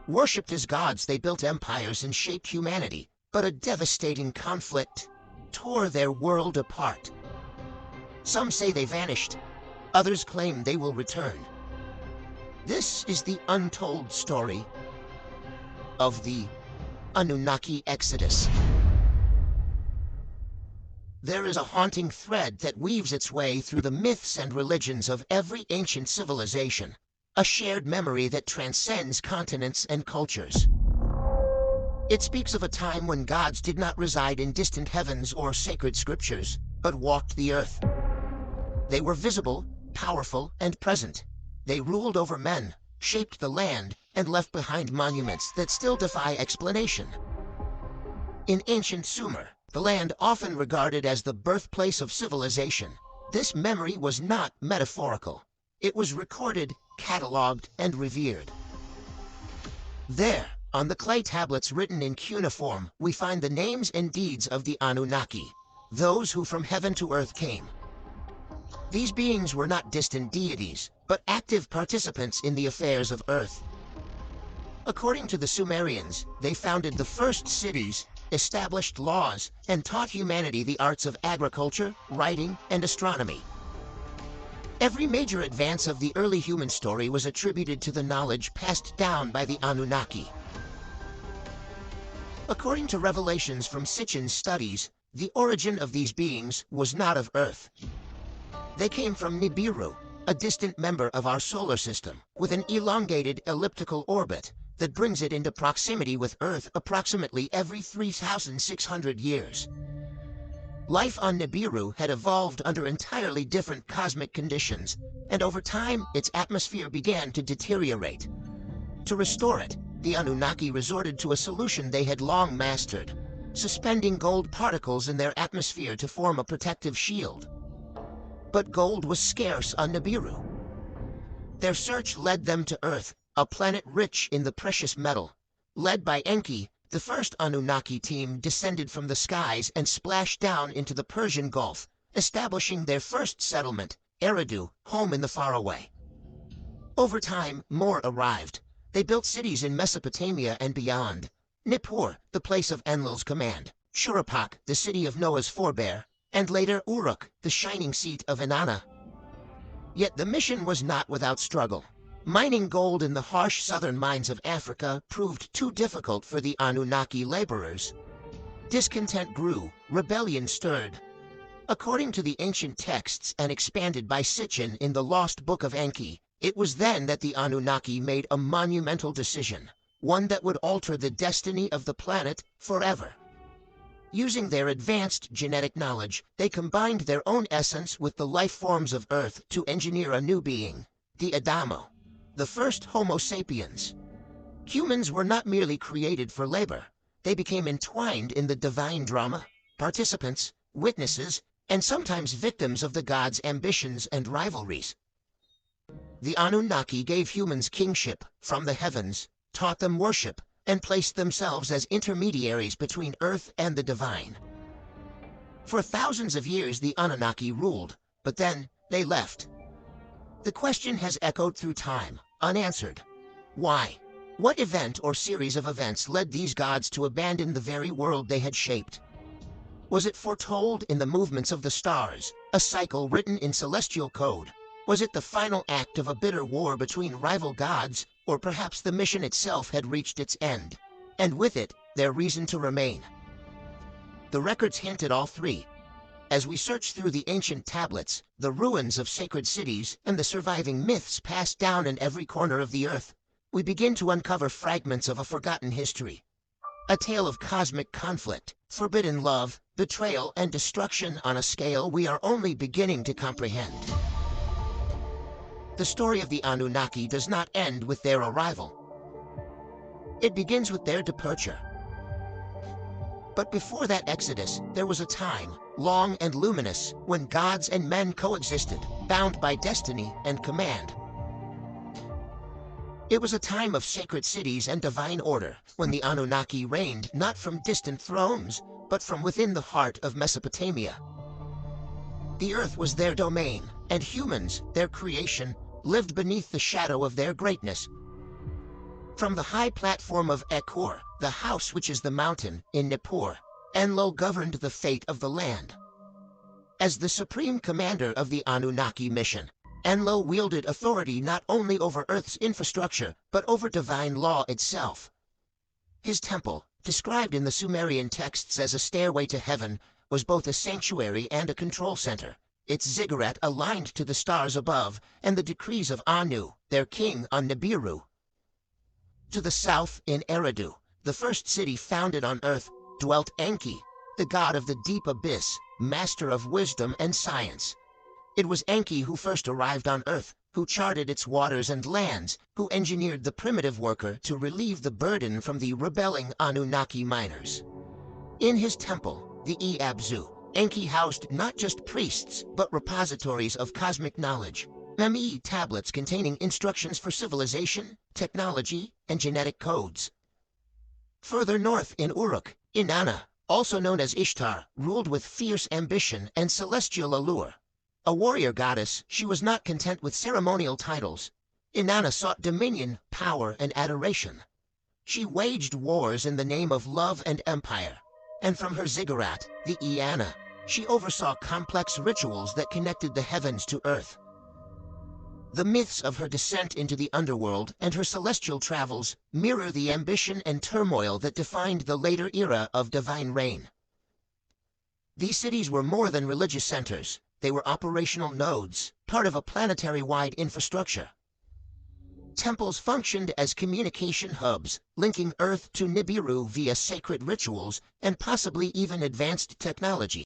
Worshipped as gods, they built empires and shaped humanity, but a devastating conflict tore their world apart. Some say they vanished, others claim they will return. This is the untold story of the Anunnaki Exodus. There is a haunting thread that weaves its way through the myths and religions of every ancient civilization, a shared memory that transcends continents and cultures. It speaks of a time when gods did not reside in distant heavens or sacred scriptures, but walked the earth. They were visible, powerful, and present. They ruled over men, shaped the land, and left behind monuments that still defy explanation. In ancient Sumer, the land often regarded as the birthplace of civilization, this memory was not metaphorical. It was recorded, cataloged, and revered. There, on the clay tablets written in cuneiform, we find the names and deeds of the Anunnaki, those who from heaven to earth came. These beings were not distant deities, but active participants in the affairs of Earth. According to the Sumerians, they founded the first cities, established laws, and taught humanity the arts of agriculture, writing, and astronomy. Every major advance of the early human story was attributed to the knowledge passed down by the Anunnaki. According to revelations from Sitchin's studies, the origin of these beings was not of Earth. They came from Nibiru, a distant member of our solar system, with an elongated elliptical orbit that brings it into proximity with Earth approximately every 3,600 years. Life on Nibiru had evolved under entirely different cosmic conditions, and over time, its atmosphere began to deteriorate. To restore it, the Anunnaki resorted to a solution they had long mastered, suspending gold particles in their atmosphere to form a protective shield. But gold was scarce on Nibiru. Their search led them to Earth, a planet rich in the precious metal. Led by Enki, the first Anunnaki team descended from the skies and splashed down into the Persian Gulf, establishing their first settlement, Eridu, home in the faraway. Over time, more arrived. They built cities in Mesopotamia and beyond. Nippur, the place of Enlil's command, Shuruppak, the city of Noah's forebear, and later Uruk, the shining seat of Inanna. Yet the mission was not without struggle. Mining gold in the harsh southern mines of Africa proved too difficult for the Anunnaki laborers. Discontent grew, rebellion stirred. According to the ancient texts and expanded by Sitchin in the lost book of Enki, it was then that the Anunnaki made a monumental decision, one that would alter the destiny of the planet forever. Using their advanced genetic knowledge, they combined their own essence with the life forms of Earth to engineer a new being, the Adamo, the first Homo sapiens. Humans were not merely created for labor. They became entwined in the divine drama, participants, witnesses, and sometimes victims of the gods' ambitions and rivalries. The Anunnaki gave humans kingship from the heavens, taught them worship, and placed themselves as intermediaries between Earth and the divine. For thousands of years the Anunnaki ruled, but then they left. The question has echoed through time, unanswered. Why? What event or series of events led these gods to abandon the very world they had shaped? Was it foretold in the movements of the stars, a cycle written in celestial code? Was it the final act of a bitter war between rival gods, or perhaps the mission itself had reached its end, and with it, their reason to remain? The records hint at all three. As we search through the ancient tablets, the ruins of sacred cities, and the surviving myths passed down in every corner of the earth, we begin to uncover fragments of a forgotten history. A tale of cosmic conflict, forbidden love, betrayal, and destruction on a scale we are only beginning to comprehend. The story of the Anunnaki does not end with their arrival. It begins with their departure. But before that exodus, there was a time, long and luminous, when gods and men coexisted, bound by destiny and command. It was a time of sacred cities and divine order, when the Anunnaki reigned not from distant thrones, but from within the heart of Mesopotamia. The earth was their domain, and humans, their creation, lived beneath the shadow of their greatness. From the high platform of Ekor, the house which is the mountain, in Nippur, Enlil governed the fate of the land. As the supreme commander of the Anunnaki mission, Enlil wielded authority not only over Earth's infrastructure, but over divine law itself. His temple, described in the Sumerian texts as a stairway to heaven, was both a sanctuary and a control center, its ziggurat aligned to the stars above and the decrees of Anu, their king on Nibiru. To the south, in Eridu, the first city founded on Earth, dwelt Enki, the god of the deep abyss, master of wisdom and science. It was Enki who first arrived on Earth, who charted its waters and lands, who engineered the primitive worker to relieve the burden from the rebelling Anunnaki miners. In his temple, the Eabzu, Enki housed not just priests, but repositories of cosmic knowledge, Memi tablets containing instructions for civilization, technology, and genetic codes. Further north in Uruk, Inanna, also known as Ishtar, ruled with fierce ambition and celestial allure. A warrior goddess, she was not content with ceremonial titles. Inanna sought dominion, power, and adoration. She waged wars in the name of love and empire. And from her ziggurat, the Eanna, she oversaw complex rituals that connected the heavens to earth. The myths of her descent into the underworld and her celestial travels mirror the ambition and turmoil that defined the later era of divine reign. These cities were more than religious centers. They were operational nodes, part of a planetary-wide infrastructure. Temples functioned as communication hubs, linking Earth to Nibiru via sacred rituals and possibly even advanced technology.